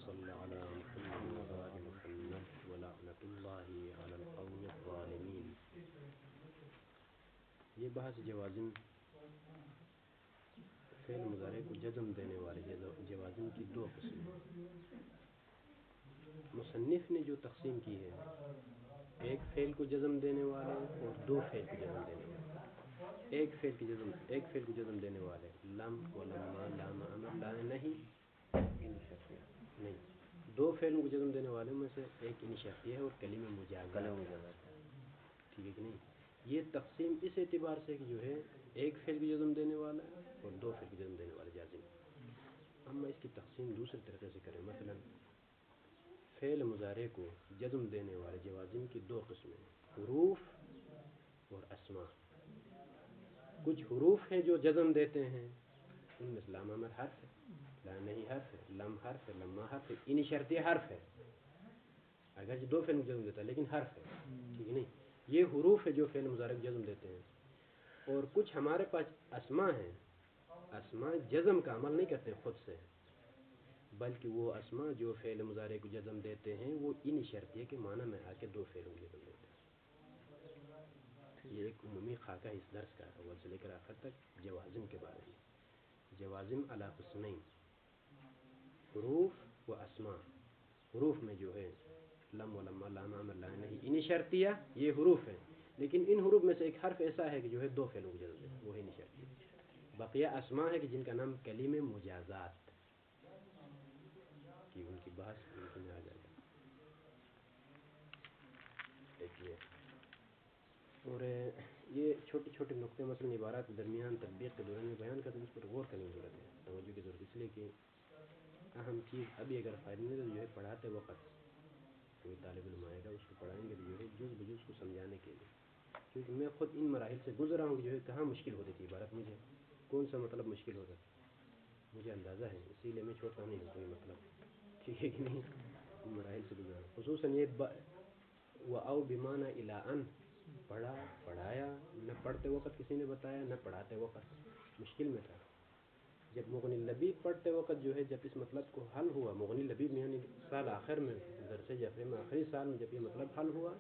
صل على محمد وآل محمد ولعنة اللہ علی القوم الظالمین۔ یہ بحث جوازم فعل مضارع کو جزم دینے والے جوازم کی دو قسمیں مصنف نے جو تقسیم کی ہے، ایک فعل کو جزم دینے والے اور دو فعل کو جزم دینے والے۔ ایک فعل کو جزم دینے والے لم و لما لام امر لا نہیں نہیں، دو فعلوں کو جزم دینے والے میں سے ایک ان شرطیہ ہے اور کلمہ مجازہ، ٹھیک ہے کہ نہیں؟ یہ تقسیم اس اعتبار سے کہ جو ہے ایک فعل کو جزم دینے والا اور دو فعل کو جزم دینے والے جازم۔ اما اس کی تقسیم دوسرے طریقے سے کریں، مثلا فعل مضارع کو جزم دینے والے جوازم کی دو قسمیں، حروف اور اسماء۔ کچھ حروف ہیں جو جزم دیتے ہیں، ان میں لام امر حرف ہے، لا نہیں حرف ہے، لم حرف ہے، لما حرف ہے، ان شرطیہ حرف ہے، اگر دو فعل جزم دیتا ہے لیکن حرف ہے، ٹھیک ہے نہیں؟ یہ حروف ہے جو فعل مضارع کو جزم دیتے ہیں۔ اور کچھ ہمارے پاس اسماء ہیں، اسماء جزم کا عمل نہیں کرتے خود سے، بلکہ وہ اسماء جو فعل مضارع کو جزم دیتے ہیں وہ ان شرطیہ کے معنی میں آ کے دو فعلوں کو جزم دیتے ہیں۔ یہ ایک عمومی خاکہ اس درس کا اول سے لے کر آخر تک جوازم کے بارے میں۔ جوازم علی قسمین، حروف و اسماء۔ حروف میں جو ہے لم و لما لام امر لا نہیں ان شرطیہ، یہ حروف ہیں، لیکن ان حروف میں سے ایک حرف ایسا ہے کہ جو ہے دو فعلوں کو جزم دیتا ہے، وہ ہے ان شرطیہ۔ بقیہ اسماء ہے کہ جن کا نام کلمہ مجازات کی، ان کی بحث ان میں آ جائے گا۔ دیکھیے، اور یہ چھوٹے چھوٹے نقطے مثلا عبارات کے درمیان تطبیق کے دوران میں بیان کرتے ہیں، اس پر غور کرنے کی ضرورت ہے، توجہ کی ضرورت، اس لیے کہ اہم چیز ابھی اگر فائدہ نہیں تو جو ہے پڑھاتے وقت کوئی طالب علم آئے گا اس کو پڑھائیں گے تو جو ہے جز بجز کو سمجھانے کے لیے، کیونکہ میں خود ان مراحل سے گزرا ہوں کہ جو ہے کہاں مشکل ہوتی تھی عبارت، مجھے کون سا مطلب مشکل ہوتا تھا مجھے اندازہ ہے، اسی لیے میں چھوڑتا نہیں ہوں کوئی مطلب، ٹھیک ہے کہ نہیں؟ ان مراحل سے گزرا ہوں، خصوصاً یہ او بمعنی الی ان، پڑھا پڑھایا، نہ پڑھتے وقت کسی نے بتایا نہ پڑھاتے وقت، مشکل میں تھا۔ جب مغنی لبیب پڑھتے وقت جو ہے جب اس مطلب کو حل ہوا، مغنی لبیب میں یعنی سال آخر میں درس جعفری میں آخری سال میں جب یہ مطلب حل ہوا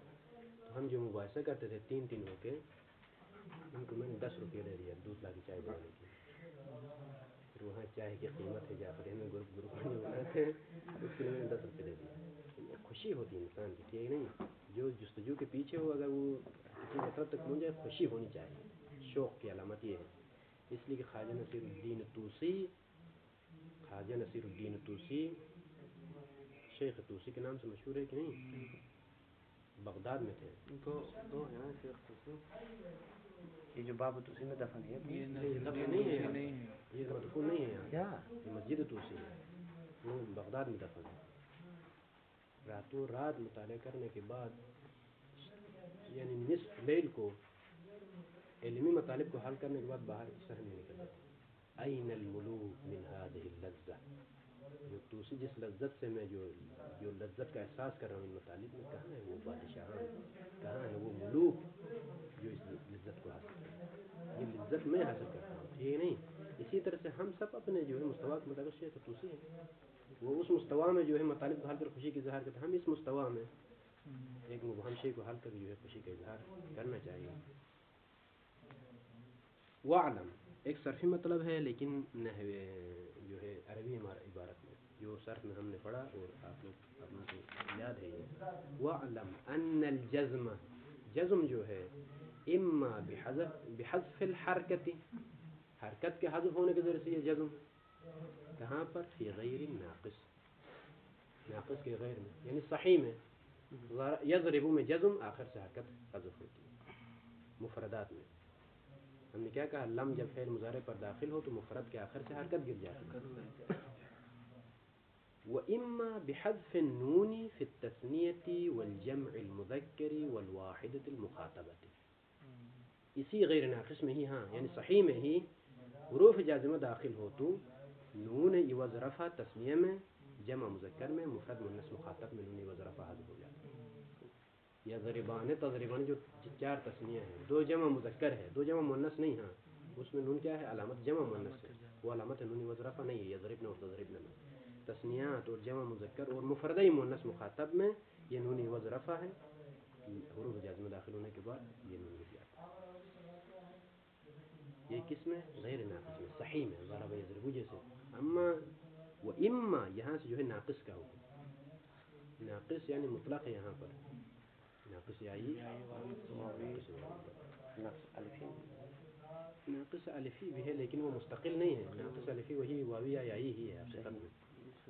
تو ہم جو مباحثہ کرتے تھے تین تین ہو کے، ان کو میں نے 10 روپے دے دیا دوسرا کی چائے بنانے کی، پھر وہاں چائے کی قیمت ہے جعفری میں گروپ میں جو بناتے ہیں اس کے لیے میں نے 10 روپے دے دیے۔ خوشی ہوتی ہے انسان کی، ٹھیک نہیں؟ جو جستجو کے پیچھے ہو اگر وہ کسی مطلب تک پہنچ جائے خوشی ہونی چاہیے، شوق کی علامت یہ ہے۔ اس لیے کہ خواجہ نصیر الدین طوسی شیخ طوسی کے نام سے مشہور ہے کہ نہیں؟ بغداد میں تھے، دو ہیں نا شیخ طوسی، یہ جو باب طوسی میں دفن ہے، یہ دفن نہیں ہے، یہ مدفون نہیں ہے یہاں، یہ مسجد طوسی ہے، وہ بغداد میں دفن ہے۔ راتوں رات مطالعہ کرنے کے بعد یعنی نصف لیل کو علمی مطالب کو حل کرنے کے بعد باہر شہر میں نکل جاتے ہیں۔ این الملوک من هذه اللذہ، جو توسی جس لذت سے میں جو لذت کا احساس کر رہا ہوں ان مطالب میں، کہاں ہے وہ بادشاہان، کہاں ہے وہ ملوک جو اس لذت کو حاصل کرتے ہیں؟ یہ لذت میں حاصل کرتا ہوں، ٹھیک نہیں؟ اسی طرح سے ہم سب اپنے جو ہے مستویٰ کے مطابق شیخ طوسی ہیں، وہ اس مستویٰ میں جو ہے مطالب کو حل کر خوشی کی اظہار کرتے ہیں، ہم اس مستویٰ میں ایک مبہم شے کو حل کر جو ہے خوشی کا اظہار کرنا چاہیے۔ وعلم ایک صرفی مطلب ہے، لیکن نحوے جو ہے عربی عبارت میں جو صرف میں ہم نے پڑھا اور آپ لوگوں کو یاد ہے یہ، وعلم ان الجزم، جزم جو ہے اما بحذف الحرکت، حرکت کے حذف ہونے کے ذریعے سے یہ جزم، کہاں پر؟ فی غیر ناقص، ناقص کے غیر میں یعنی صحیح میں، یضرب میں جزم آخر سے حرکت حذف ہوتی ہے۔ مفردات میں ہم نے کیا کہا؟ لم جب فعل مضارع پر داخل ہو تو مفرد کے آخر سے حرکت گر جاتی ہے۔ وَإِمَّا بِحَذْفِ النُّونِ فِي التَّثْنِيَةِ وَالْجَمْعِ الْمُذَكَّرِ وَالْوَاحِدَةِ الْمُخَاطَبَةِ، اسی غیر ناقص میں ہی، ہاں یعنی صحیح میں ہی حروف جازمہ داخل ہو تو نون عوض رفع تثنیہ میں، جمع مذکر میں، مفرد مؤنث مخاطب میں نون عوض رفع حذف ہو جاتا ہے۔ یا ضربان تضربان جو 4 تثنیہ ہیں، 2 جمع مذکر ہے، 2 جمع مؤنث نہیں، ہاں اس میں نون کیا ہے؟ علامت جمع مؤنث ہے، وہ علامت نون عوض رفع نہیں ہے، یضربن اور تضربن میں۔ تثنیات اور جمع مذکر اور مفردہ مؤنث مخاطب میں یہ نون عوض رفع ہے، حروف جازمہ داخل ہونے کے بعد یہ نون مل جاتا ہے۔ یہ کس میں؟ غیر ناقص میں، صحیح میں، ضرب یضرب جیسے۔ اما و اما یہاں سے جو ہے ناقص کا حکم، ناقص یعنی مطلق ہے یہاں پر، ناقص یائی ناقص الفی بھی ہے لیکن وہ مستقل نہیں ہے، ناقص الفی وہی واوی یا یائی ہی ہے حقیقت میں۔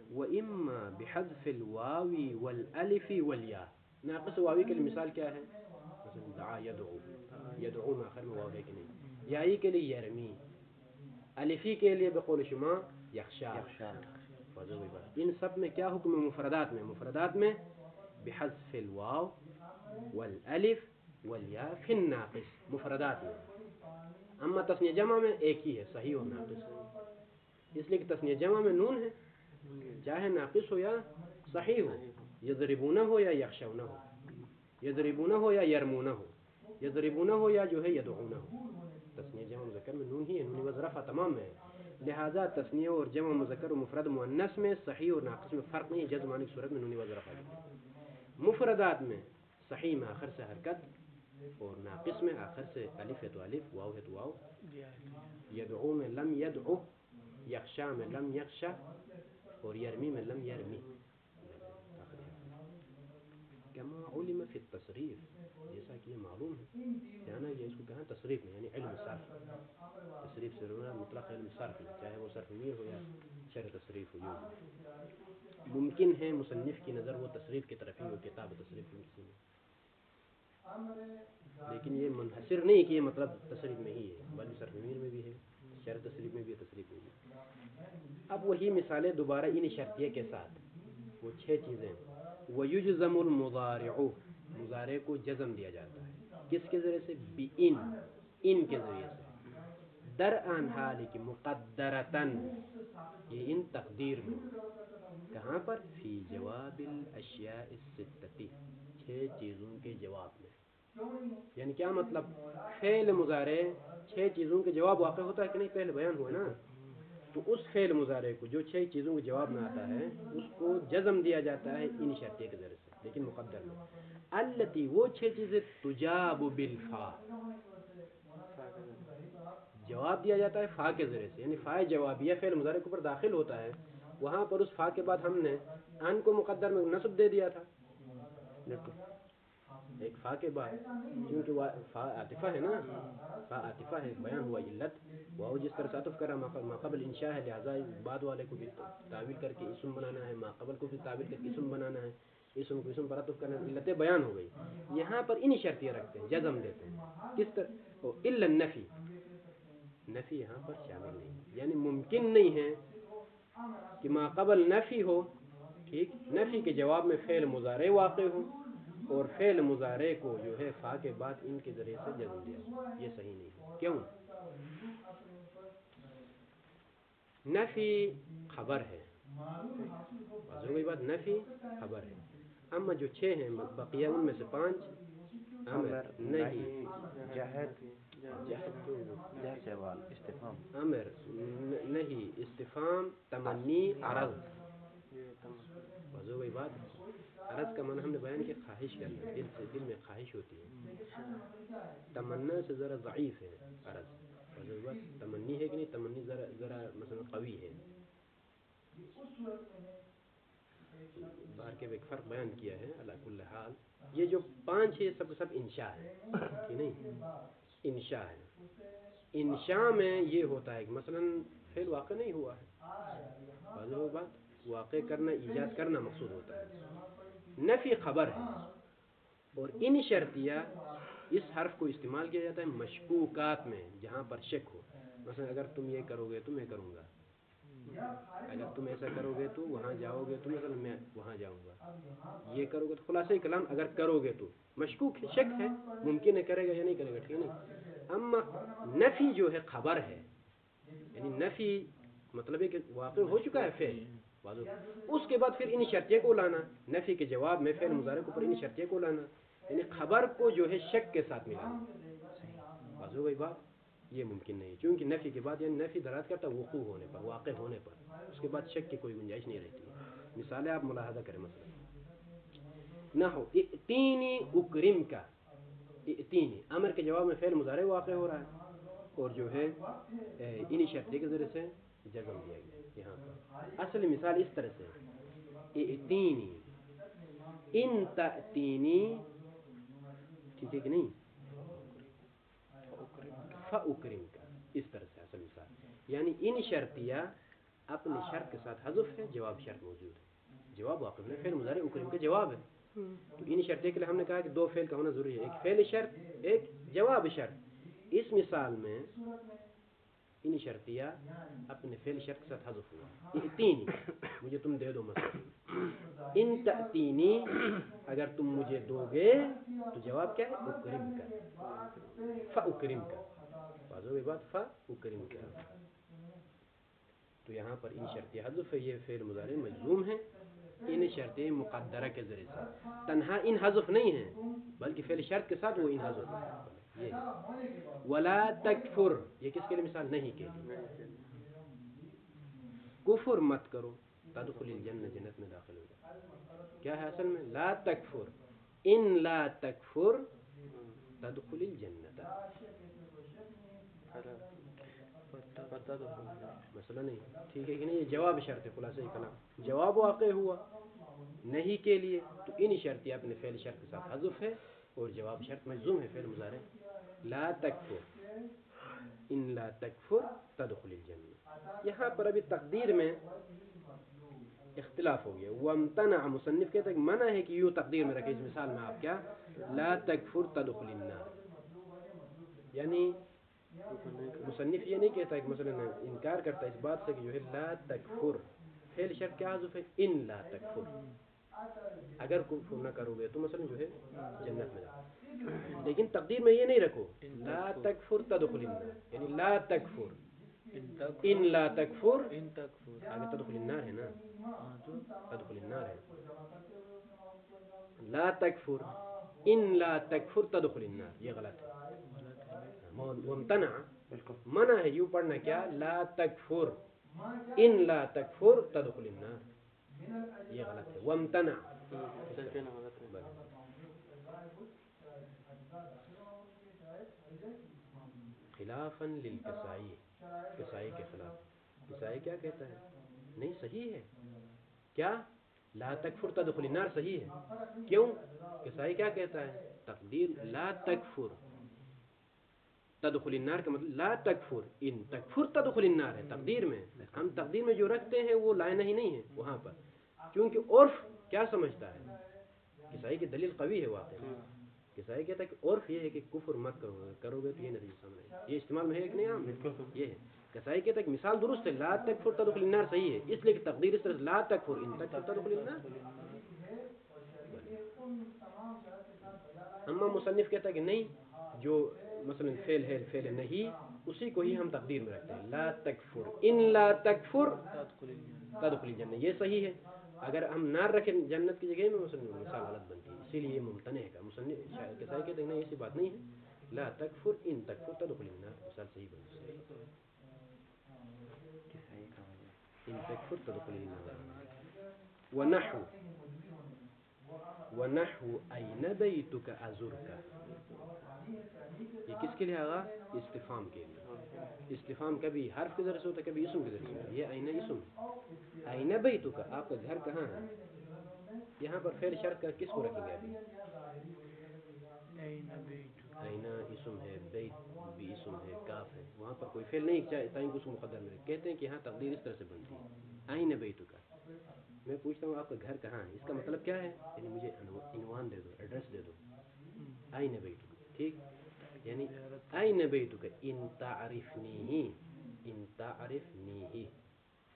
وَإِمَّا بِحَذْفِ الْوَاوِ وَالْأَلِفِ وَالْيَاءِ، ناقص واوی کے لیے مثال کیا ہے؟ مثلا دعا یدعو، یدعو میں آخر میں واو ہے کہ نہیں، یائی کے لیے یرمی، الفی کے لیے بقول شما یخشا۔ ان سب میں کیا حکم ہے؟ مفردات میں، مفردات میں بحذف الواو والالف والیاء فی الناقص، مفردات میں۔ اما تثنیہ جمع میں ایک ہی ہے، صحیح اور ناقص، اس لیے کہ تثنیہ جمع میں نون ہے، چاہے ناقص ہو یا صحیح ہو، یضربون ہو یا یخشون ہو، یضربون ہو یا یرمون ہو، یضربون ہو یا جو ہے یدعون ہو، تثنیہ جمع مذکر میں نون ہی ہے، نون عوض رفع تمام میں ہے۔ لہذا تثنیہ اور جمع مذکر و مفرد مؤنث میں صحیح اور ناقص میں فرق نہیں، جزم آنے کی صورت میں نون عوض رفع ہے۔ مفردات میں صحیح میں آخر سے حرکت اور ناقص میں آخر سے الف ہے تو الف، واو ہے تو واو، یدعو میں لم یدعو، یخشا میں لم یخشا، اور یرمی میں لم یرمی۔ کما علم فی التصریف، جیسا کہ یہ معلوم ہے، جانا یہ اس کو کہاں تصریف میں، یعنی علم صرف، تصریف سے مطلق علم صرف میں، چاہے وہ صرف میر ہو یا شر تصریف ہو، ممکن ہے مصنف کی نظر وہ تصریف کی طرف ہی ہو، کتاب تصریف میں کسی میں، لیکن یہ منحصر نہیں کہ یہ مطلب تصریف میں ہی ہے، بلکہ صرف میر میں بھی ہے، شر تصریف میں بھی ہے، تصریف میں بھی ہے۔ اب وہی مثالیں دوبارہ ان شرطیے کے ساتھ، وہ 6 چیزیں۔ وَيُجْزَمُ الْمُضَارِعُ، مضارع کو جزم دیا جاتا ہے، کس کے ذریعے سے؟ بِإِن، ان کے ذریعے سے، درءً حال کی مقدرتاً، یہ ان تقدیر میں، کہاں پر؟ فی جواب الاشیاء الستتی، 6 چیزوں کے جواب میں۔ یعنی کیا مطلب؟ فعل مضارع 6 چیزوں کے جواب واقع ہوتا ہے کہ نہیں، پہلے بیان ہوا نا، تو اس فعل مضارع کو جو 6 چیزوں کے جواب میں آتا ہے اس کو جزم دیا جاتا ہے ان شرطیے کے ذریعے سے، لیکن مقدر میں۔ التی، وہ 6 چیزیں، تجاب بالفا، جواب دیا جاتا ہے فا کے ذریعے سے، یعنی فا جوابیہ فعل مضارع کے اوپر داخل ہوتا ہے، وہاں پر اس فا کے بعد ہم نے ان کو مقدر میں نصب دے دیا تھا، ایک فا کے بعد، کیونکہ فا عاطفہ ہے نا، فا عاطفہ ہے، بیان ہوا علت، واو جس طرح سے عطف کرا ما قبل انشاء ہے، لہذا بعد والے کو بھی تعویل کر کے اسم بنانا ہے، ما قبل کو بھی تعویل کر کے اسم بنانا ہے، اسم کو اسم پر عطف کرنا، علتیں بیان ہو گئی۔ یہاں پر ان شرطیاں رکھتے ہیں، جزم دیتے ہیں، کس طرح؟ الا النفی، نفی یہاں پر شامل نہیں، یعنی ممکن نہیں ہے کہ ما قبل نفی ہو، ٹھیک، نفی کے جواب میں فعل مضارع واقع ہو اور فعل مضارع کو جو ہے فا کے بعد ان کے ذریعے سے جزم دیا، یہ صحیح نہیں ہے۔ کیوں؟ نفی خبر ہے، واضح ہوئی بات، نفی خبر ہے۔ اما جو 6 ہیں بقیہ ان میں سے 5 امر نہیں، امر نہیں، استفہام، تمنی، عرض، واضح ہوئی بات۔ عرض کا معنی ہم نے بیان کیا، خواہش کرنا، دل سے، دل میں خواہش ہوتی ہے، تمنا سے ذرا ضعیف ہے عرض، واضح ہوئی بات۔ تمنی ہے کہ نہیں، تمنی ذرا مثلا قوی ہے، بار کے ایک فرق بیان کیا ہے، علی کل حال یہ جو 5 ہے سب سب انشاء ہے، ٹھیک نہیں، انشاء ہے۔ انشاء میں یہ ہوتا ہے کہ مثلا فعل واقع نہیں ہوا ہے، واضح ہوئی بات، واقع کرنا، ایجاد کرنا مقصود ہوتا ہے، نفی خبر ہے، اور ان شرطیہ اس حرف کو استعمال کیا جاتا ہے مشکوکات میں، جہاں پر شک ہو، مثلا اگر تم یہ کرو گے تو میں کروں گا، اگر تم ایسا کرو گے تو وہاں جاؤ گے تو مثلا میں وہاں جاؤں گا، یہ کرو گے تو، خلاصہ کلام اگر کرو گے تو، مشکوک ہے، شک ہے، ممکن ہے کرے گا یا نہیں کرے گا، ٹھیک نہیں۔ اما نفی جو ہے خبر ہے، یعنی نفی مطلب ہے کہ واقع ہو چکا ہے فعل، اس کے بعد پھر ان شرطیے کو لانا، نفی کے جواب میں فعل مضارع کو پر ان شرطیے کو لانا، یعنی خبر کو جو ہے شک کے ساتھ ملانا، واضح ہوئی بات، یہ ممکن نہیں، کیونکہ نفی کے بعد یعنی نفی دلالت کرتا ہے وقوع ہونے پر، واقع ہونے پر، اس کے بعد شک کی کوئی گنجائش نہیں رہتی ہے۔ مثالیں آپ ملاحظہ کریں مثلا نحو ائتینی اکرم کا، ائتینی امر کے جواب میں فعل مضارع واقع ہو رہا ہے اور جو ہے انہی شرطی کے ذریعے سے جزم دیا گیا یہاں پر۔ اصل مثال اس طرح سے ائتینی ان تأتینی، ٹھیک ہے کہ نہیں، فاکرم کا، اس طرح سے اصل مثال، یعنی ان شرطیہ اپنے شرط کے ساتھ حذف ہے، جواب شرط موجود ہے، جواب واقع ہے، فعل مضارع اکرم کے جواب ہے، تو ان شرطیہ کے لیے ہم نے کہا کہ دو فعل کا ہونا ضروری ہے، ایک فعل شرط ایک جواب شرط۔ اس مثال میں ان شرطیہ اپنے فعل شرط کے ساتھ حذف ہوا، ائتینی مجھے تم دے دو مثلا، ان تأتینی اگر تم مجھے دو گے تو جواب کیا ہے، اکرم کا، فاکرم کا، بازو بات فاکرم کا، تو یہاں پر ان شرطیہ حذف ہے، یہ فعل مضارع مجزوم ہے ان شرطیہ مقدرہ کے ذریعے سے، تنہا ان حذف نہیں ہے بلکہ فعل شرط کے ساتھ وہ ان حذف ہے، یہ ہے۔ ولا تکفر، یہ کس کے لیے مثال، نہیں کے لیے، کفر مت کرو، تدخل الجنہ، جنت میں داخل ہو جائے، کیا ہے اصل میں لا تکفر، ان لا تکفر تدخل الجنہ، مسئلہ نہیں، ٹھیک ہے کہ نہیں، یہ جواب شرط ہے، خلاصہ کلام جواب واقع ہوا نہیں کے لیے، تو ان شرطیہ اپنے فعل شرط کے ساتھ حذف ہے اور جواب شرط مجزوم ہے، فعل مضارع لا تکفر، ان لا تکفر تدخل الجنہ۔ یہاں پر ابھی تقدیر میں اختلاف ہو گیا، وامتنع، مصنف کہتا ہے کہ منع ہے کہ یوں تقدیر میں رکھے، اس مثال میں آپ کیا، لا تکفر تدخل النار، یعنی مصنف یہ نہیں کہتا ہے کہ مثلا انکار کرتا ہے اس بات سے کہ جو ہے لا تکفر، فعل شرط کیا حذف ہے، ان لا تکفر، اگر کفر نہ کرو گے تو مثلا جو ہے جنت میں جاؤ، لیکن تقدیر میں یہ نہیں رکھو لا تکفر تدخل النار، یعنی لا تکفر، ان لا تکفر، آگے تدخل النار ہے نا، تدخل النار ہے، لا تکفر ان لا تکفر تدخل النار، یہ غلط ہے، وامتنع منع ہے یوں پڑھنا کیا، لا تکفر ان لا تکفر تدخل النار، یہ غلط ہے، وامتنع خلافا للکسائی، کسائی کے خلاف، کسائی کیا کہتا ہے، نہیں صحیح ہے، کیا لا تکفر تدخل النار صحیح ہے، کیوں، کسائی کیا کہتا ہے، تقدیر لا تکفر تدخل النار کا مطلب لا تکفر ان تکفر تدخل النار ہے، تقدیر میں ہم تقدیر میں جو رکھتے ہیں وہ لائنہ ہی نہیں ہے وہاں پر، کیونکہ عرف کیا سمجھتا ہے، کسائی کی دلیل قوی ہے واقعی، کسائی کہتا ہے کہ عرف یہ ہے کہ کفر مت کرو گے تو یہ نتیجہ سامنے ہے، یہ استعمال میں ہے کہ نہیں عام، یہ ہے کسائی کہتا ہے کہ مثال درست ہے، لا تکفر تدخل النار صحیح ہے، اس لیے کہ تقدیر اس طرح لا تکفر ان تکفر تدخل النار، اما مصنف کہتا ہے کہ نہیں، جو مثلا فعل ہے فعل نہیں اسی کو ہی ہم تقدیر میں رکھتے ہیں، لا تکفر ان لا تکفر تدخل الجنہ، یہ صحیح ہے، اگر ہم نار رکھیں جنت کی جگہ میں مثلا مثال غلط بنتی ہے، اسی لیے یہ ممتنع ہے، مصنف شاید کسائی کہتے ہیں نہیں ایسی بات نہیں ہے، لا تکفر ان تکفر تدخل النار، مثال صحیح بنتی ہے، ان تکفر تدخل النار، ونحو ونحو این بیتک ازرک، یہ کس کے لیے آگا، استفہام کے لیے، استفہام کبھی حرف کے ذریعے سے ہوتا ہے کبھی اسم کے ذریعے سے ہوتا ہے، یہ این اسم، این بیتک آپ کا گھر کہاں ہے، یہاں پر فعل شرط کا کس کو رکھیں گے ابھی، این اسم ہے، بیت بھی اسم ہے، کاف ہے، وہاں پر کوئی فعل نہیں چاہتا ان کو اسم مقدر میں کہتے ہیں کہ یہاں تقدیر اس طرح سے بنتی ہے، این بیتک، میں پوچھتا ہوں آپ کا گھر کہاں ہے، اس کا مطلب کیا ہے، یعنی مجھے عنوان دے دو، ایڈریس دے دو، این بیتک، ٹھیک، یعنی این بیتک ان تعرفنی، ان تعرفنی،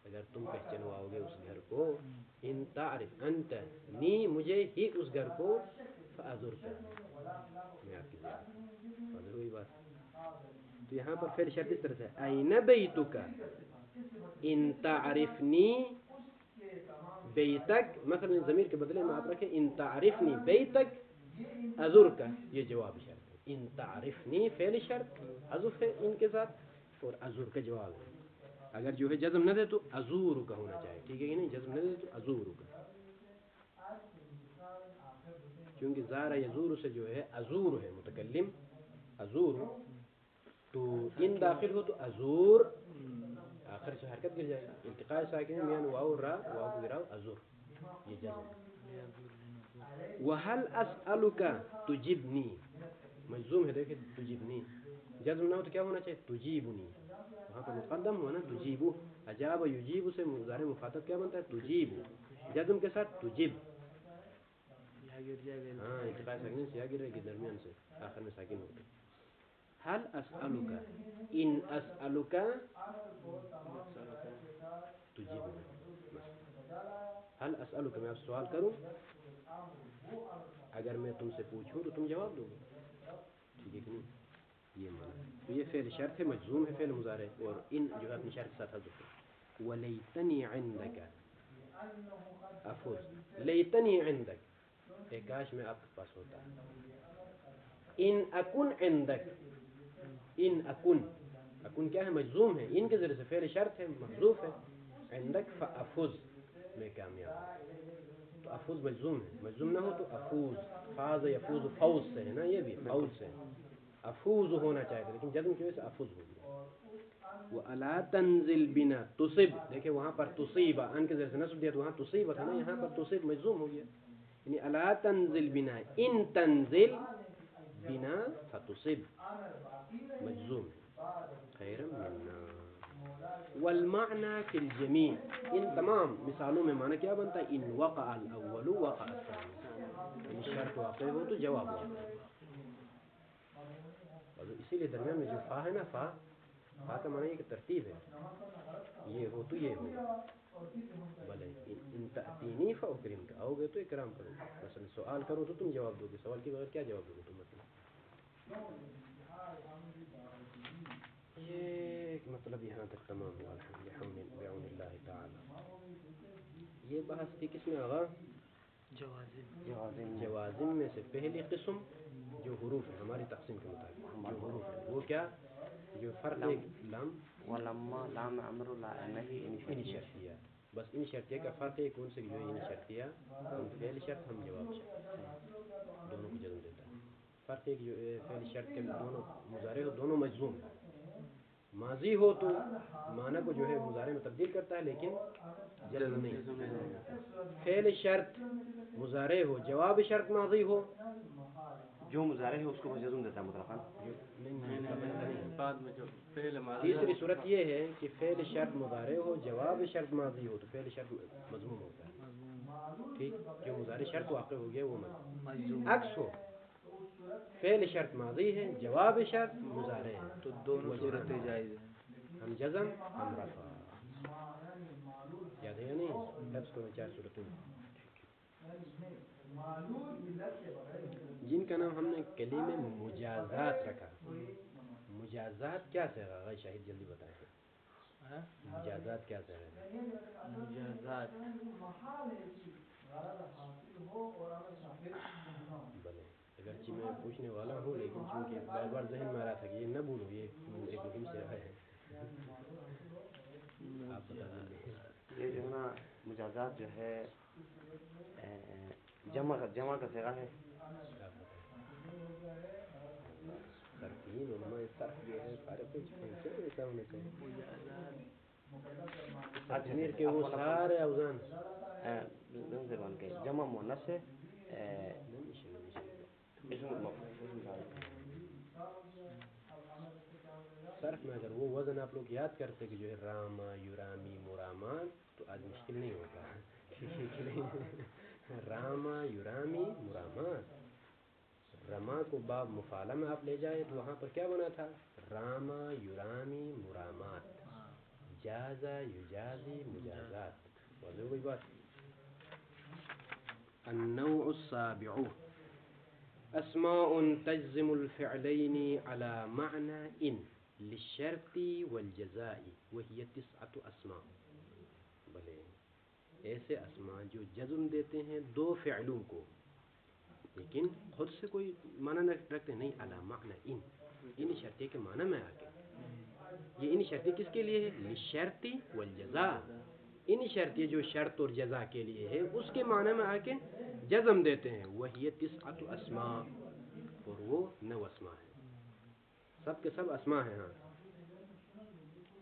اگر تم پہچنواؤ گے اس گھر کو، ان تعرف انت نی مجھے ہی اس گھر کو، فازرک میں آپ کی زیارت، فازر ہوئی بات، تو یہاں پر پھر شرط اس طرح سے این بیتک ان تعرفنی بیتک، مثلا ضمیر کے بدلے میں آپ رکھیں ان تعرفنی بیتک ازرک، یہ جواب شرط ہے، ان تعرفنی فعل شرط حذف ہے ان کے ساتھ اور ازرک جواب ہے، اگر جو ہے جزم نہ دے تو ازور کا ہونا چاہیے، ٹھیک ہے کہ نہیں؟ جزم نہ دے تو ازور کا، کیونکہ زارا یزور سے جو ہے ازور ہے متکلم، ازور، تو ان داخل ہو تو ازور آخر سے حرکت گر جائے گی، التقاء ساکن میان واو را، واو کو گراؤ ازور، یہ جزم۔ وهل اسألك تجبنی، مجزوم ہے، دیکھیں تجبنی، جزم نہ ہو تو کیا ہونا چاہیے؟ تجیبنی، وہاں پر مقدم ہوا نا تجیبو، اجاب یجیب سے مضارع مخاطب کیا بنتا ہے؟ تجیب، جزم کے ساتھ تجب، ہاں التقاء ساکن سے یا گر رہے گی درمیان سے آخر میں ساکن ہوتے۔ هل اسألك، ان اسألك تجیبنی، هل اسألك میں آپ سوال کروں، اگر میں تم سے پوچھوں تو تم جواب دو گے، ٹھیک ہے کہ نہیں؟ یہ معنی، تو یہ فعل شرط ہے، مجزوم ہے فعل مضارع، اور ان جو ہے اپنی شرط کے ساتھ حذف ہے۔ ولیتنی عندک افوز، لیتنی عندک، ایک کاش میں آپ کے پاس ہوتا۔ ان اکن عندک، ان اکن، اکن کیا ہے؟ مجزوم ہے، ان کے ذریعے سے فعل شرط ہے، محذوف ہے، عندک فافوز، میں کامیاب ہوں، تو افوز مجزوم ہے، مجزوم نہ ہو تو افوز، فاز یفوز فوز سے ہے نا، یہ بھی فوز سے افوز ہونا چاہیے تھا، لیکن جزم کی وجہ سے افوز ہو گیا۔ وَأَلَا تَنزِلْ بِنَا تُصِب، دیکھیں وہاں پر تصیبہ ان کے ذریعے سے نصب دیا تو وہاں تصیبہ تھا نا، یہاں پر تصیب مجزوم ہو گیا، یعنی الا تنزل بنا، ان تنزل بنا فتصب، مجزوم خیر منا۔ والمعنى في الجميع، ان تمام مثالوں میں معنی کیا بنتا ہے؟ ان وقع الاول وقع الثاني، یعنی شرط واقع ہو تو جواب واقع ہو، اور اسی لیے درمیان میں جو فا ہے نا، فا کا معنی یہ کہ ترتیب ہے، یہ ہو تو یہ ہو، بلے ان تأتینی فاکرمک، آؤ گے تو اکرام کرو، مثلا سوال کرو تو تم جواب دو گے، سوال کے بغیر کیا جواب دو گے تم؟ مثلا یہ ایک مطلب یہاں تک تمام ہوا، بعون اللہ تعالی۔ یہ بحث تھی کس میں آغا؟ جوازم میں سے پہلی قسم جو حروف ہے ہماری تقسیم کے مطابق، جو حروف ہے وہ کیا؟ جو فرق ہے لام ولما لام امر لا نہیں ان شرطیہ، بس ان شرطیہ کا فرق ہے کون سے جو ہے ان شرطیہ، ہم فعل شرط ہم جواب شرط، دونوں کو جزم دیتا ہے۔ فرق ہے کہ جو فعل شرط کے دونوں مضارع ہو دونوں مجزوم ہے، ماضی ہو تو معنی کو جو ہے مضارع میں تبدیل کرتا ہے لیکن جزم نہیں۔ فعل شرط مضارع ہو، جواب شرط ماضی ہو، جو مضارع ہے اس کو جزم دیتا ہے مطلقاً۔ بعد میں جو فعل ماضی، تیسری صورت یہ ہے کہ فعل شرط مضارع ہو، جواب شرط ماضی ہو تو فعل شرط مضموم ہوتا ہے، ٹھیک، جو مضارع شرط واقع ہو گیا وہ مضموم۔ عکس ہو، فعل شرط ماضی ہے، جواب شرط مضارع ہے، تو دونوں صورتیں جائز ہیں، ہم جزم ہم رفع، یاد ہے یا نہیں؟ لفظ کو میں چار صورتوں میں، جن کا نام ہم نے کلمہ مجازات رکھا۔ مجازات کیا سے غیر شاہد جلدی بتائیں، مجازات کیا سے ہے؟ مجازات بلے اگرچہ میں پوچھنے والا ہوں لیکن چونکہ بار بار ذہن میں آ رہا تھا کہ یہ نہ بھولو، یہ ایک مہم سے ہے، آپ بتا دیجیے۔ یہ جو ہے نا مجازات جو ہے جمع کا صیغہ ہے۔ آپ بتائیں، صرفین علماء صرف جو ہے فارغ کیوں ایسا ہونا چاہیے؟ تقدیر کے وہ سارے اوزان زبان کے جمع مؤنث ہے، صرف میں اگر وہ وزن آپ لوگ یاد کرتے کہ جو ہے راما یورامی مرامات تو آج مشکل نہیں ہوتا، راما یورامی مرامات، رما کو باب مفعلہ میں آپ لے جائے تو وہاں پر کیا بنا تھا؟ راما یورامی مرامات، جازا یجازی مجازات، واضح ہو گئی بات۔ النوع السابع اسماء تجزم الفعلين على معنى ان للشرط والجزاء وهي 9 اسماء، بلے ایسے اسماء جو جزم دیتے ہیں دو فعلوں کو لیکن خود سے کوئی معنی نہ رکھتے، نہیں، علی معنی ان شرطیہ کے معنی میں آ کے، یہ ان شرطی کس کے لیے ہے؟ للشرطی والجزا، ان شرطی جو شرط اور جزا کے لیے ہے اس کے معنی میں آ کے جزم دیتے ہیں. وہی تسعۃ اسماء، اور وہ 9 اسماء ہیں، سب کے سب اسماء ہیں. ہاں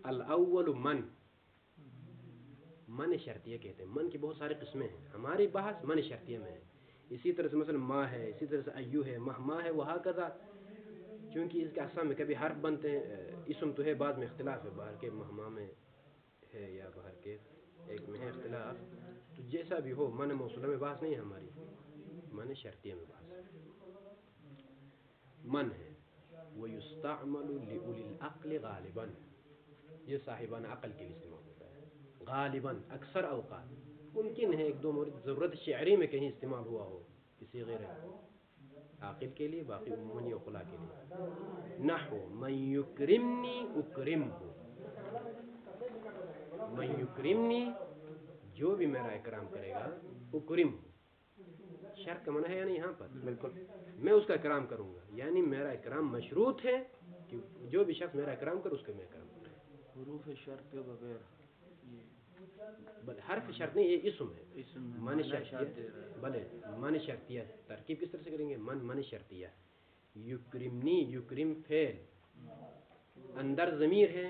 الاول من، من شرطیہ کہتے ہیں. من کی بہت ساری قسمیں ہیں، ہماری بحث من شرطیہ میں ہے. اسی طرح سے مثلا ما ہے، اسی طرح سے ایو ہے، مہما ہے، وہاکذا. چونکہ اس کے اقسام میں کبھی حرف بنتے ہیں، اسم تو ہے، بعض میں اختلاف ہے، باہر کے مہما میں ہے یا باہر کے ایک میں ہے اختلاف. تو جیسا بھی ہو، من موصولہ میں بحث نہیں ہے ہماری، من شرطیہ میں بحث ہے. من ہے وَيُسْتَعْمَلُ لِأُولِي الْعَقْلِ غَالِبًا، یہ صاحبان عقل کے لیے استعمال ہوتا ہے غالباً، اکثر اوقات. ممکن ہے ایک دو مورد ضرورت شعری میں کہیں استعمال ہوا ہو کسی غیر عاقل کے لیے، باقی عموماً عقلاء کے لیے. نحو من یکرمنی اکرمہ، من یکرمنی جو بھی میرا اکرام کرے گا، اکرم، شرط کا معنی ہے یا نہیں یہاں پر؟ بالکل. میں اس کا اکرام کروں گا، یعنی میرا اکرام مشروط ہے کہ جو بھی شخص میرا اکرام کرے اس کا میں اکرام کروں. حروف شرط کے بغیر بل حرف شرط نہیں، یہ اسم ہے. اسم من شرطیہ، بلے من شرطیہ ترکیب کس طرح سے کریں گے؟ من شرطیہ. یکرمنی، یکرم فعل، اندر ضمیر ہے،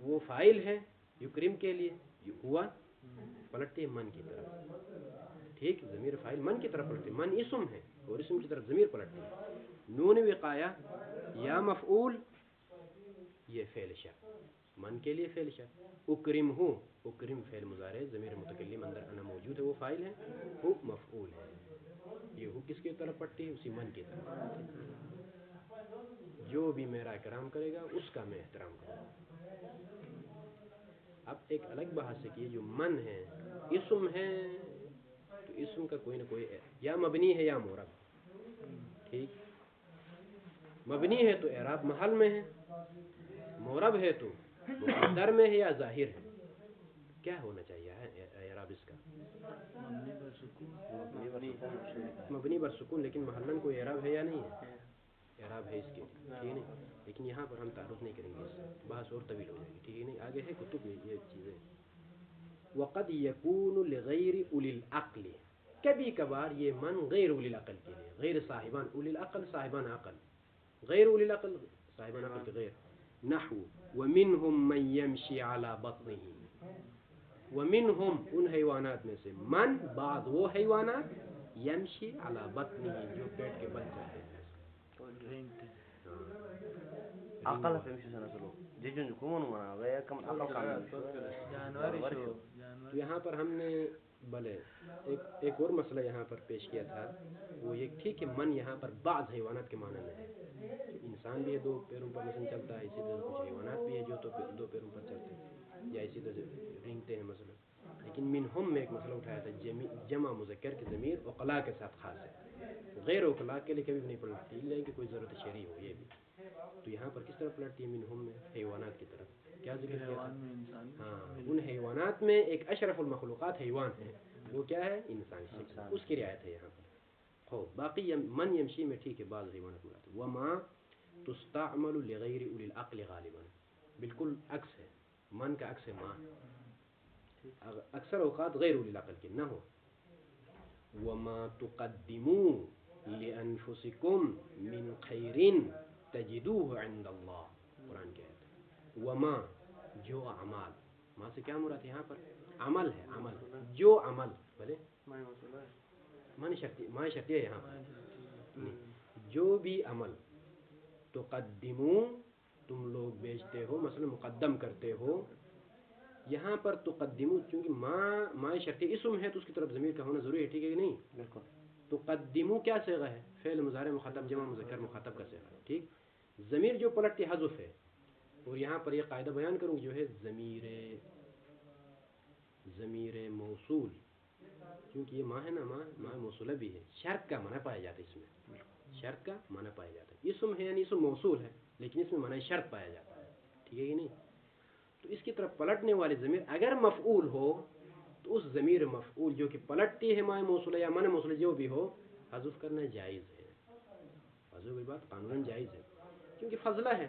وہ فاعل ہے یکرم کے لیے، ہوا پلٹتے من کی طرف. ٹھیک، ضمیر فاعل من کی طرف پلٹتے، من اسم ہے اور اسم کی طرف ضمیر پلٹتے ہیں. نون وقایہ یا مفعول، یہ فعل شرط، من کے لیے فعل شرط. اکرم ہوں، اکرم فعل مضارع، ضمیر متکلم اندر انا موجود ہے، وہ فاعل ہے، ہو مفعول ہے. یہ ہو کس کی طرف پڑتی ہے؟ اسی من کی طرف. جو بھی میرا اکرام کرے گا اس کا میں احترام کروں گا. اب ایک الگ بحث ہے کہ یہ جو من ہے اسم ہے، تو اسم کا کوئی نہ کوئی یا مبنی ہے یا معرب. ٹھیک، مبنی ہے تو اعراب محل میں ہے، معرب ہے تو مقدر میں ہے یا ظاہر ہے. کیا ہونا چاہیے اعراب اس کا؟ مبنی بر سکون، لیکن محلن کوئی اعراب ہے یا نہیں ہے؟ اعراب ہے اس کے، ٹھیک ہے نہیں. لیکن یہاں پر ہم تعارف نہیں کریں گے، اس سے بحث اور طویل ہو جائے گی. ٹھیک ہے نہیں، آگے ہے کتب میں یہ چیزیں. وقد یکون لغیر اولی العقل، کبھی کبھار یہ من غیر اولی العقل کے لیے، غیر صاحبان اولی العقل، صاحبان عقل، غیر اولی العقل صاحبان عقل کے غیر. نحو ومنهم من يمشي على بطنه، ومنهم ان حیوانات میں سے، من بعض وہ حیوانات، یمشی على بطنه جو پیٹ کے بل چلتے ہیں. عقل تمشي سنة سلو جيجون يكون وانا ويا كم عقل كامل تو یہاں پر ہم نے بلے ایک اور مسئلہ یہاں پر پیش کیا تھا، وہ یہ تھی کہ من یہاں پر بعض حیوانات کے معنی میں ہے. انسان بھی ہے 2 پیروں پر مثلا چلتا ہے، اسی طرح کچھ حیوانات بھی ہے جو 2 پیروں پر چلتے ہیں یا اسی طرح سے رینگتے ہیں مثلا. لیکن منہم میں ایک مسئلہ اٹھایا تھا، جمع مذکر کے ضمیر عقلاء کے ساتھ خاص ہے، غیر عقلاء کے لیے کبھی بھی نہیں پلٹتی الا کہ کوئی ضرورت شرعی ہو. یہ بھی تو یہاں پر کس طرح پلٹتی ہے؟ منہم میں حیوانات کی طرف. کیا ذکر کیا تھا؟ ہاں، ان حیوانات میں ایک اشرف المخلوقات حیوان ہے، وہ کیا ہے؟ انسان شکل، اس کی رعایت ہے یہاں پر. ہو باقی من یمشی میں ٹھیک ہے، بعض حیوانات مراد ہے. وما تستعمل لغیر اولی العقل غالبا، بالکل عکس ہے، من کا عکس ہے ما، اکثر اوقات غیر اولی العقل کے نہ ہو. وما تقدموا لانفسکم من خیر تجدوه عند اللہ، قرآن کی آیت ہے. وما جو اعمال، ما سے کیا مراد ہے یہاں پر؟ عمل ہے، عمل جو عمل، بھلے من شرطیہ ہے یہاں پر، جو بھی عمل، تقدمو تم لوگ بیچتے ہو، مثلا مقدم کرتے ہو. یہاں پر تقدمو چونکہ ما شرطیہ اسم ہے تو اس کی طرف ضمیر کا ہونا ضروری ہے. ٹھیک ہے کہ نہیں؟ بالکل. تقدمو کیا صیغہ ہے؟ فعل مضارع مخاطب جمع مذکر مخاطب کا صیغہ ہے. ٹھیک، ضمیر جو پلٹتی حذف ہے. اور یہاں پر یہ قاعدہ بیان کروں جو ہے ضمیر موصول، کیونکہ یہ ما ہے نا، ما موصولہ بھی ہے، شرط کا معنی پایا جاتا ہے اس میں، شرط کا معنی پایا جاتا ہے. اسم ہے یعنی اسم موصول ہے لیکن اس میں معنی شرط پایا جاتا ہے. ٹھیک ہے کہ نہیں؟ تو اس کی طرف پلٹنے والے ضمیر اگر مفعول ہو تو اس ضمیر مفعول جو کہ پلٹتی ہے ما موصولہ یا من موصولہ جو بھی ہو، حذف کرنا جائز ہے. حذف کی بات قانوناً جائز ہے، کیونکہ فضلہ ہے.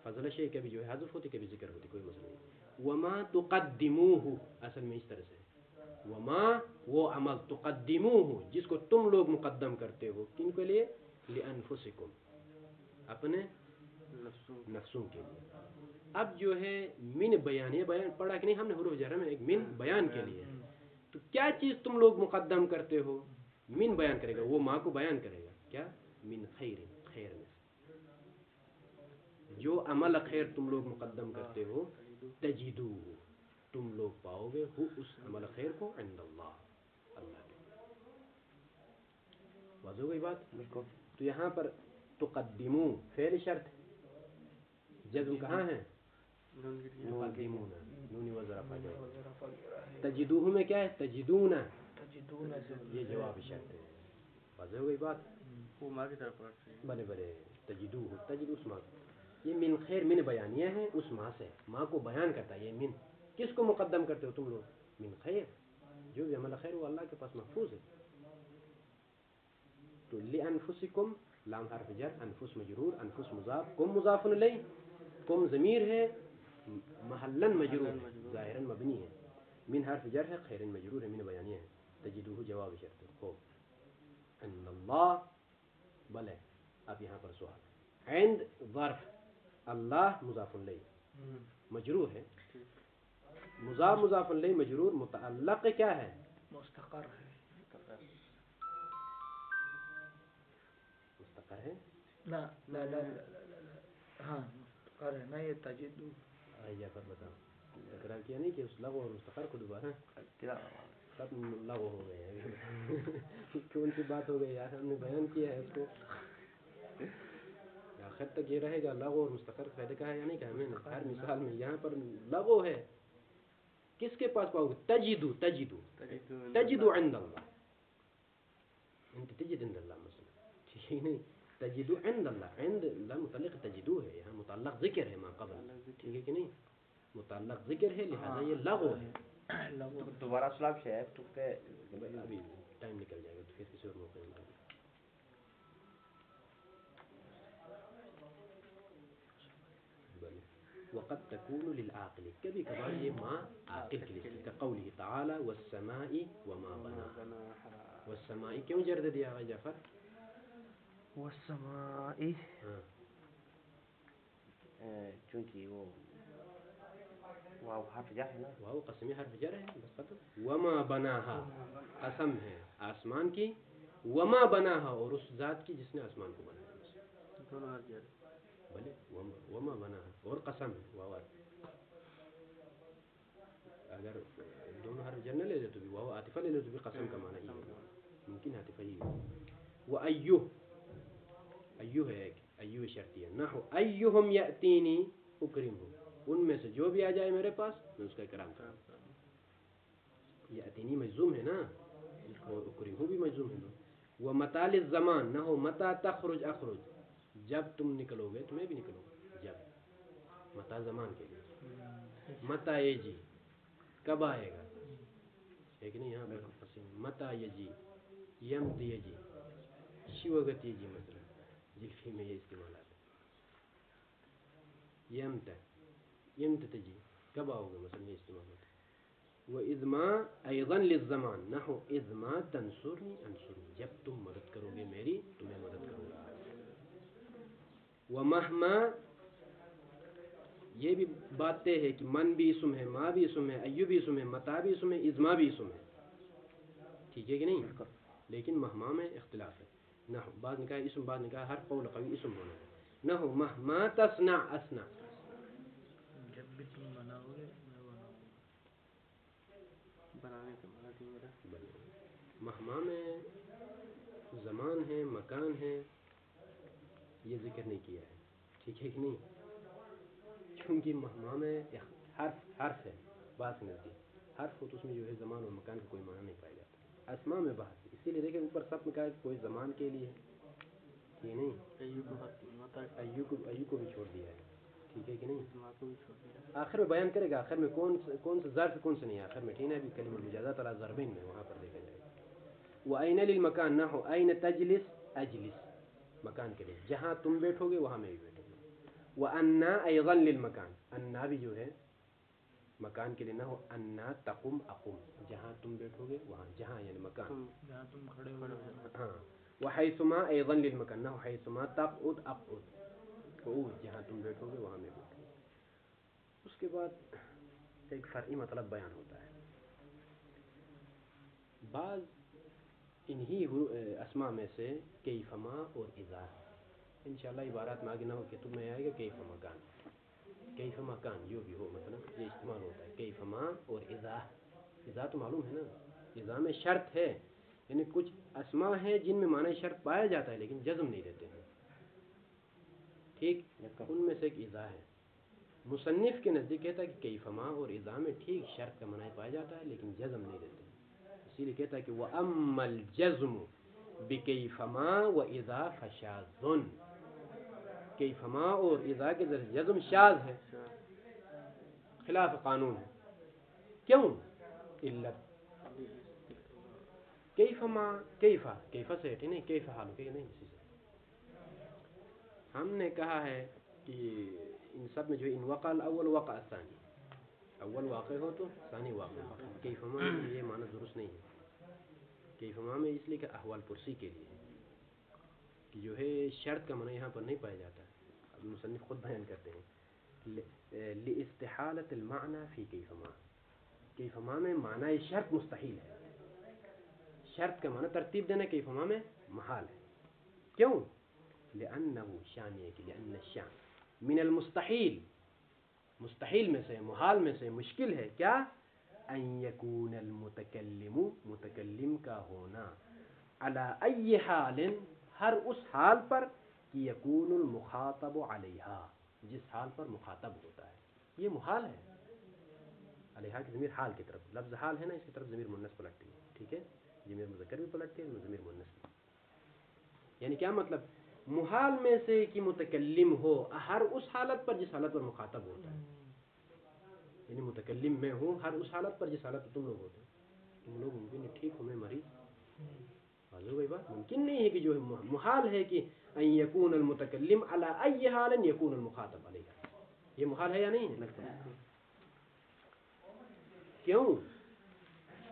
فضل شے کبھی جو ہے حذف ہوتی کبھی ذکر ہوتی، کوئی مسئلہ نہیں. وما تقدموہ اصل میں اس طرح سے ہے، وما وہ عمل تقدموہ جس کو تم لوگ مقدم کرتے ہو، کن کے لیے؟ لانفسکم اپنے نفسوں کے لیے. اب جو ہے من بیان پڑھا کہ نہیں ہم نے حروف جر میں ایک من بیان کے لیے، تو کیا چیز تم لوگ مقدم کرتے ہو؟ من بیان کرے گا، وہ ماں کو بیان کرے گا کیا؟ من خیر، خیر میں جو عمل خیر تم لوگ مقدم کرتے ہو، تجدو تم لوگ پاؤ گے ہو اس عمل خیر کو عند اللہ، اللہ کے. واضح ہو گئی بات؟ تو یہاں پر تقدمو فعل شرط، جزم کہاں ہے؟ تقدمون نونی وزرف آ جائے. تجدوہ میں کیا ہے؟ تجدون، یہ جواب شرط ہے. واضح ہو گئی بات؟ وہ ماں کی طرف پڑھتے ہیں. بلے بلے تجدوہ، تجدو اس ماں، یہ من خیر من بیانیہ ہے، اس ماں سے ماں کو بیان کرتا ہے. یہ من کس کو مقدم کرتے ہو تم لوگ؟ من خیر، جو بھی عمل خیر وہ اللہ کے پاس محفوظ ہے. تو لانفسکم لام حرف جر، انفس مجرور، انفس مضاف، کم مضاف الیہ، کم ضمیر ہے محلن مجرور ہے، ظاہرا مبنی ہے. من حرف جر ہے، خیر مجرور ہے، من بیانیہ ہے. تجدوہ جواب شرط ہو عند اللہ. بلے اب یہاں پر سوال، عند ظرف، اللہ مضاف الیہ مجرور ہے، مضاف مضاف الیہ مجرور، متعلق کیا ہے؟ مستقر ہے. مستقر ہے. لا لا لا لا لا لا لا. ہاں مستقر ہے نا. یہ تجدو آئیہ پر بتاؤ، تکرار کیا نہیں کہ اس لغو اور مستقر کو دوبارہ سب لغو ہو گئے ہیں. کون سی بات ہو گئی یار، ہم نے بیان کیا ہے اس کو. آخر تک یہ رہے گا لغو اور مستقر فائدہ کہا یا نہیں کہا میں نے ہر مثال میں. یہاں پر لغو ہے، کس کے پاس پاؤ گے؟ تجدو، تجدو تجدو عند اللہ، انت تجد عند اللہ مثلا، ٹھیک ہے نہیں؟ تجدو عند اللہ، عند لا متعلق تجدو ہے، یہاں متعلق ذکر ہے ما قبل، ٹھیک ہے کہ نہیں؟ متعلق ذکر ہے، لہذا یہ لغو ہے. دوبارہ سلاب سے ہے تو کہ ابھی ٹائم نکل جائے گا تو پھر کسی اور موقع میں. وقد تكون للعاقل، کبھی کبھار یہ ماں عاقل کے لیے، كقوله تعالى والسماء وما بناها. والسماء کیوں جرد دیا آقا جعفر؟ والسماء، ہاں چونکہ وہ واو حرف جر ہے نا، واو قسمی حرف جر ہے، بس ختم. وما بناها قسم ہے آسمان کی، وما بناها اور اس ذات کی جس نے آسمان کو بنایا. دونوں حرف جر. بلے وما بناها اور قسم ہے. واو اگر دونوں حرف جر نہ لے لے تو بھی واو عاطفہ لے لے تو بھی قسم کا معنی ہی ہوگا، ممکن عاطفہ ہی ہو. وَأَيُّهُ، ایو ہے ایک، ایو شرطی ہے. نحو ایہم یأتینی اکرمہ، ان میں سے جو بھی آ جائے میرے پاس میں اس کا اکرام کروں. یأتینی مجزوم ہے نا، اور اکرمہ بھی مجزوم ہے. ومتى للزمان، نحو متى تخرج اخرج، جب تم نکلو گے تو میں بھی نکلوں گا. جب متى زمان کے لیے. متى یجی، کب آئے گا، ہے کہ نہیں؟ یہاں پر فصیح متى یجی، یمضی یجی، شیوگت یجی مثلا، جلفی میں یہ استعمالات ہیں. یمت، یمت تجی، کب آؤ گے مثلا، یہ استعمال ہوتا ہے. وَإِذْ مَا أَيْضًا لِلزَّمَانِ، نحو اِذْ مَا تَنْصُرْنِي أَنْصُرْنِي، جب تم مدد کرو گے میری تو میں مدد کروں گا. وَمَهْمَا، یہ بھی بات طے ہے کہ من بھی اسم ہے، ما بھی اسم ہے، ایو بھی اسم ہے، متا بھی اسم ہے، اذما بھی اسم ہے، ٹھیک ہے کہ نہیں؟ لیکن مہما میں اختلاف ہے. نحو بعض نے کہا اسم، بعض نے کہا ہر قول قوی اسم ہونا ہے. نحو مہما تصنع اصنع، جب بھی تم بناؤ گے میں بناؤں گا. بنانے کا معنی تھی میرا. مہما میں زمان ہے، مکان ہے، یہ ذکر نہیں کیا ہے، ٹھیک ہے کہ نہیں؟ کیونکہ مہما میں حرف ہے، بات نزدیک حرف ہو تو اس میں جو ہے زمان اور مکان کا کوئی معنی نہیں پایا جاتا. اسماء میں بحث ہے، اسی لیے دیکھیں اوپر سب میں کہا ہے کہ کوئی زمان کے لیے ہے، ٹھیک نہیں؟ ایو کو بھی چھوڑ دیا ہے، ٹھیک ہے کہ نہیں؟ ماں کو بھی چھوڑ دیا. آخر میں بیان کرے گا، آخر میں کون سے ظرف کون سے نہیں، آخر میں ٹھیک ہے. ابھی کلمہ المجازات علی ضربین میں وہاں پر دیکھا جائے گا. وَأَيْنَ لِلْمَكَانِ، نحو أَيْنَ تَجْلِسْ أَجْلِسْ، مکان کے لیے جہاں تم بیٹھو گے وہاں میں بھی بیٹھوں گا. وَأَنَّا أَيْضًا لِلْمَكَانِ، انا بھی جو ہے مکان کے لیے نہ ہو، انا تقم اقم، جہاں تم بیٹھو گے وہاں، جہاں یعنی مکان، جہاں تم کھڑے ہو ہاں. وحیثما أيضا للمکان، نہ ہو حیثما تقعد اقعد، قعود جہاں تم بیٹھو گے وہاں میں بیٹھوں. اس کے بعد ایک فرعی مطلب بیان ہوتا ہے. بعض انہی اسماء میں سے کیفما اور اذا، انشاءاللہ عبارات میں آگے نہ ہو کہ تم میں آئے گا کیف مکان، کیف مکان جو بھی ہو، مثلا یہ استعمال ہوتا ہے کیفما اور اذا. اذا تو معلوم ہے نا، اذا میں شرط ہے، یعنی کچھ اسماء ہیں جن میں معنی شرط پایا جاتا ہے لیکن جزم نہیں دیتے ہیں، ٹھیک، ان میں سے ایک اذا ہے. مصنف کے نزدیک کہتا ہے کہ کیفما اور اذا میں ٹھیک شرط کا معنی پایا جاتا ہے لیکن جزم نہیں دیتے ہیں، اسی لیے کہتا ہے کہ وَأَمَّا الْجَزْمُ بِكَيْفَمَا وَإِذَا فَشَاذٌ، کیفما اور اذا کے ذریعے جزم شاذ ہے، خلاف قانون ہے. کیوں؟ علت کیفما، کیفا، کیفا سے ہٹے نہیں، کیف حال کہ نہیں، اسی سے ہم نے کہا ہے کہ ان سب میں جو ان وقع الاول وقع الثانی، اول واقع ہو تو ثانی واقع ہو. کیفما میں یہ معنی درست نہیں ہے. کیفما میں اس لیے کہ احوال پرسی کے لیے کہ جو ہے شرط کا معنی یہاں پر نہیں پایا جاتا. اب مصنف خود بیان کرتے ہیں لِاِسْتِحَالَةِ الْمَعْنَى فِي کیفما، کیفما میں معنی شرط مستحیل ہے، شرط کا معنی ترتیب دینا کیفما میں محال ہے. کیوں؟ لأنه شانیہ کی لأن الشان من المستحیل، مستحیل میں سے، محال میں سے مشکل ہے کیا؟ ان یکون المتکلم، متکلم کا ہونا، علی ای حال، ہر اس حال پر کہ یکون المخاطب علیہا، جس حال پر مخاطب ہوتا ہے. یہ محال ہے. علیہا کی ضمیر حال کی طرف، لفظ حال ہے نا، اس کی طرف ضمیر مؤنث پلٹتی ہے، ٹھیک ہے، ضمیر مذکر بھی پلٹتی ہے، ضمیر مؤنث بھی. یعنی کیا مطلب؟ محال میں سے کہ متکلم ہو ہر اس حالت پر جس حالت پر مخاطب ہوتا ہے. یعنی متکلم میں ہوں ہر اس حالت پر جس حالت پر تم لوگ ہوتے ہیں. تم لوگ ممکن ہے ٹھیک ہو، میں مریض، واضح ہوئی بات. ممکن نہیں ہے کہ جو محال ہے کہ ان یکون المتکلم علی ای حال یکون المخاطب علیہ، یہ محال ہے یا نہیں ہے؟ کیوں؟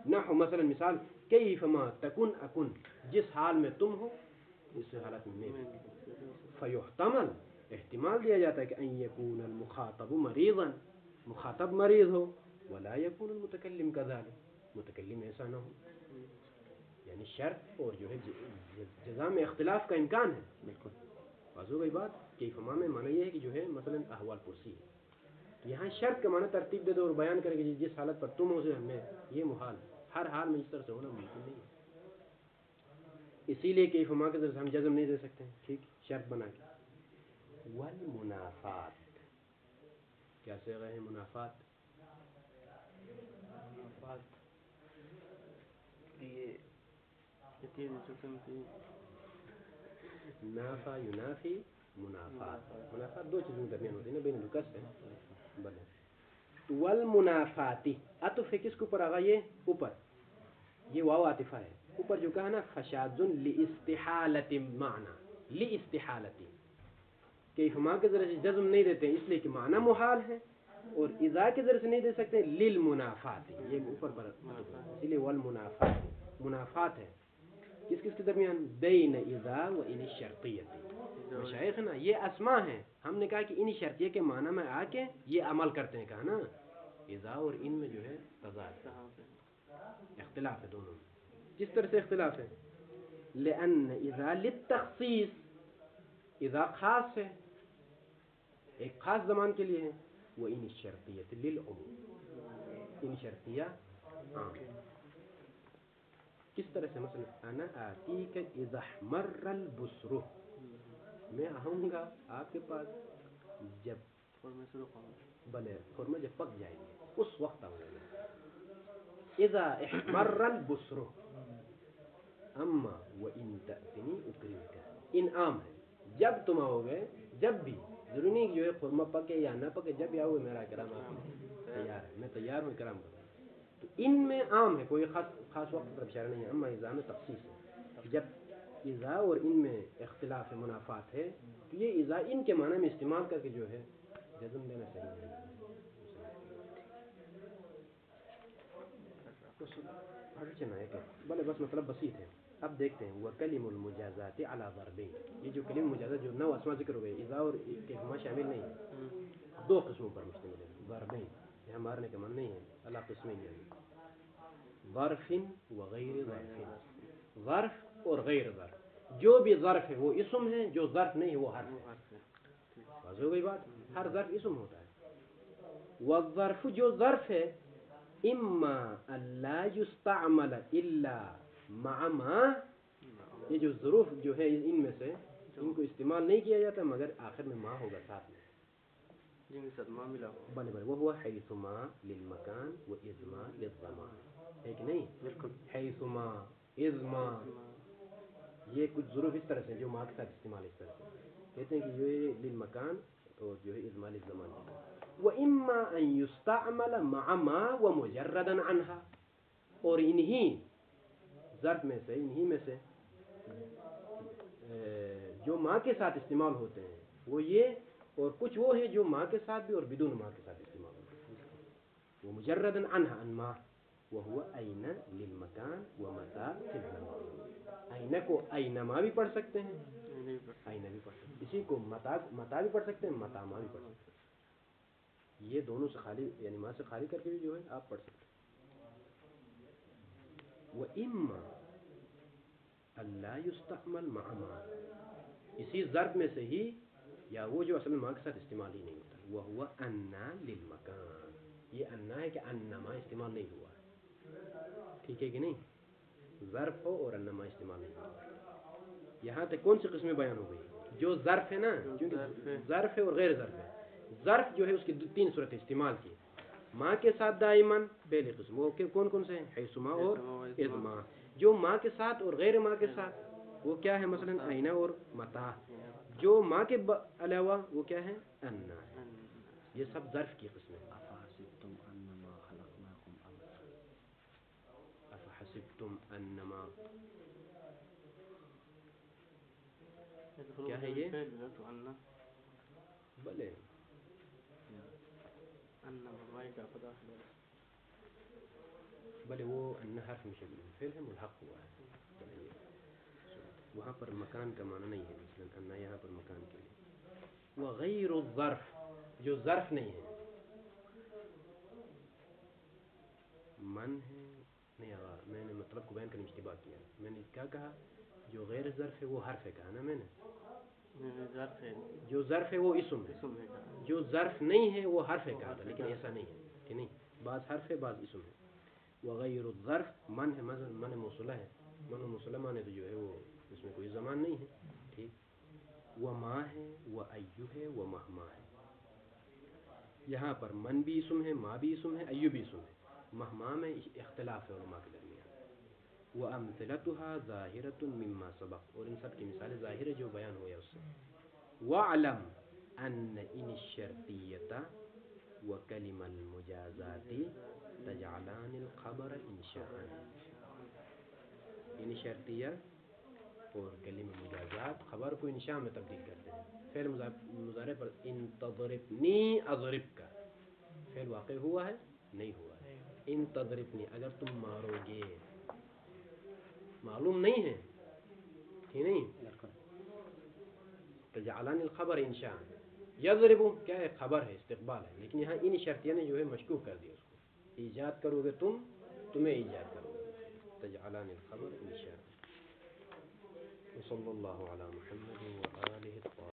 نحو مثلا مثال کیفما تکن اکن، جس حال میں تم ہو اس حالت میں میں. فیحتمل، احتمال دیا جاتا ہے کہ ان یکون المخاطب مریضا، مخاطب مریض ہو، ولا یکون المتکلم کذالک، متکلم ایسا نہ ہو. یعنی شرط اور جو ہے جزا میں اختلاف کا امکان ہے. بالکل واضح ہوئی بات. کیفما میں معنی یہ ہے کہ جو ہے مثلا احوال پرسی ہے، تو یہاں شرط کا معنی ترتیب دے دو اور بیان کرے کہ جس حالت پر تم ہو سے میں، یہ محال ہے. ہر حال میں اس طرح سے ہونا ممکن نہیں ہے. اسی لیے کیفما کے ذریعے ہم جزم نہیں دے سکتے ہیں، ٹھیک، شرط بنا کے. والمنافات، کیا صیغہ ہے منافات؟ نافع ینافی منافات. منافات دو چیزوں کے درمیان ہوتی ہے نا، بین الکس ہے. بلے والمنافاتی، عطف ہے کس کے اوپر آگا؟ یہ اوپر، یہ واو عاطفہ ہے. اوپر جو کہا نا فشاذ لاستحالۃ معنی، لاستحالۃ، کیفما کے ذریعے سے جزم نہیں دیتے ہیں اس لیے کہ معنی محال ہے، اور اذا کے ذریعے سے نہیں دے سکتے للمنافات، یہ اوپر پر، اسی لیے والمنافات، منافات ہے کس کس کے درمیان؟ بین اذا و ان الشرطیت. مشایخ نا یہ اسماء ہیں، ہم نے کہا کہ ان شرطیہ کے معنی میں آ کے یہ عمل کرتے ہیں، کہا نا اذا اور ان میں جو ہے تضاد، اختلاف ہے دونوں میں. کس طرح سے اختلاف ہے؟ لأن اذا للتخصیص، اذا خاص ہے، ایک خاص زمان کے لیے ہے، وہ ان الشرطیت للعموم، ان شرطیہ عام. کس طرح سے؟ مثلا انا آتیک اذا احمر البصر، میں آؤں گا آپ کے پاس جب بلے خرما جب پک جائے گی اس وقت آؤں گا. اذا احمر البصر، اما وان تأتنی اکرمک، ان عام ہے، جب تم آؤ گے، جب بھی، ضروری نہیں کہ جو ہے خرما پکے یا نہ پکے، جب بھی آؤ گے میرا اکرام آپ تیار ہے، میں تیار ہوں اکرام کروں. تو ان میں عام ہے، کوئی خاص وقت پر اشارہ نہیں ہے. اما اذا میں تخصیص ہے، جب اذا اور ان میں اختلاف منافات ہے تو یہ اذا ان کے معنی میں استعمال کر کے جو ہے جزم دینا صحیح نہیں ہے. بلے بس مطلب بسیط ہے. اب دیکھتے ہیں وکلم المجازات علی ضربین. یہ جو کلم مجازات جو 9 اسماء ذکر ہو گئے اذا اور استفہام شامل نہیں ہے, 2 قسموں پر مشتمل ہے. ضربین یہاں مارنے کا معنی نہیں ہے, اللہ قسمین ہے, ظرف و غیر ظرف. ظرف اور غیر ظرف. جو بھی ظرف ہے وہ اسم ہے, جو ظرف نہیں ہے وہ حرف ہے. واضح ہو گئی بات. ہر ظرف اسم ہوتا ہے. والظرف جو ظرف ہے اما اللہ یستعمل الا مع ما, یہ جو ظروف جو ہے ان میں سے ان کو استعمال نہیں کیا جاتا مگر آخر میں ما ہوگا ساتھ میں. جن کے ساتھ ماں ملا ہو. بلے بلے وہ حیث ما للمکان و اذ ما للزمان ہے کہ نہیں. بالکل. حیث ما اذ ما یہ کچھ ظروف اس طرح سے جو ما کے ساتھ استعمال اس طرح سے کہتے ہیں کہ یہ للمکان اور جو ہے اذ ما للزمان. وَإِمَّا أَن يُسْتَعْمَلَ مَعَ مَا وَمُجَرَّدًا عَنْهَا. اور انہی ظرف میں سے انہی میں سے جو ماں کے ساتھ استعمال ہوتے ہیں وہ یہ, اور کچھ وہ ہے جو ماں کے ساتھ بھی اور بدون ماں کے ساتھ استعمال ہوتے ہیں. وہ مجردا عنها عن ما وهو أين للمكان ومتى في الزمان. أين کو أينما بھی پڑھ سکتے ہیں, أين بھی پڑھ سکتے ہیں. اسی کو متا بھی پڑھ سکتے ہیں, متا ما بھی پڑھ سکتے ہیں. یہ دونوں سے خالی یعنی ماں سے خالی کر کے بھی جو ہے آپ پڑھ سکتے ہیں. وَإِمَّا أَلَّا يُسْتَعْمَلْ مَعَ مَا, اسی ضرب میں سے ہی یا وہ جو اصل میں ماں کے ساتھ استعمال ہی نہیں ہوتا. وَهُوَ أَنَّا لِلْمَكَانِ, یہ انّا ہے کہ انما استعمال نہیں ہوا ہے. ٹھیک ہے کہ نہیں. ظرف ہو اور انما استعمال نہیں ہوا. یہاں تک کون سی قسمیں بیان ہو گئی؟ جو ظرف ہے نا, کیونکہ ظرف ہے اور غیر ظرف ہے. ظرف جو ہے اس کی 3 صورتیں استعمال کی. ماں کے ساتھ دائماً پہلی قسم, وہ کون کون سے ہیں؟ حیث ما اور اذ ما. جو ماں کے ساتھ اور غیر ماں کے ساتھ وہ کیا ہے؟ مثلا اینا اور متا. جو ماں کے علاوہ وہ کیا ہے؟ انا. یہ سب ظرف کی قسمیں. افحسبتم انما خلقناکم عبثا, افحسبتم انما, کیا ہے یہ؟ بلے بلے وہ ان حرف میں فعل ہے ملحق ہوا ہے. وہاں پر مکان کا معنی نہیں ہے, مثلا ان یہاں پر مکان کے لیے. وغیر الظرف, جو ظرف نہیں ہے. من ہے نہیں, میں نے مطلب کو بیان کرنے اشتباہ کیا. میں نے کیا کہا؟ جو غیر ظرف ہے وہ حرف ہے کہا نا میں نے. جو ظرف ہے وہ اسم ہے, جو ظرف نہیں ہے وہ حرف ہے کہا تھا, لیکن ایسا نہیں ہے کہ نہیں, بعض حرف ہے بعض اسم ہے. وغیر الظرف من ہے, من موصولہ ہے, من موصولہ مانے تو جو ہے وہ اس میں کوئی زمان نہیں ہے. ٹھیک. وما ہے, وایو ہے, ومہما ہے. یہاں پر من بھی اسم ہے, ما بھی اسم ہے, ایو بھی اسم ہے. مہما میں اختلاف ہے علماء کے درمیان. وَأَمْثِلَتُهَا ظَاهِرَةٌ مِمَّا سَبَقَ, اور ان سب کی مثالیں ظاہر ہے جو بیان ہوا ہے اس سے. وَعْلَمْ أَنَّ إِنِ الشَّرْطِيَّةَ وَكَلِمَ الْمُجَازَاتِ تَجْعَلَانِ الْخَبَرَ إِنْشَاءً. ان شرطیہ اور کلمہ مجازات خبر کو انشاء میں تبدیل کرتے ہیں. فعل مضارع پر ان تضربنی اضرب کا فعل واقع ہوا ہے نہیں ہوا ہے. ان تضربنی, اگر تم مارو گے, معلوم نہیں ہے کہ نہیں. تجعلان الخبر انشاء. یضرب کیا ہے؟ خبر ہے, استقبال ہے, لیکن یہاں ان شرطیہ نے جو ہے مشکوک کر دیا اس کو. ایجاد کرو گے تم, تمہیں ایجاد کرو گے. تجعلان الخبر انشاء. وصلی اللہ علی محمد و آلہ الطاہرین.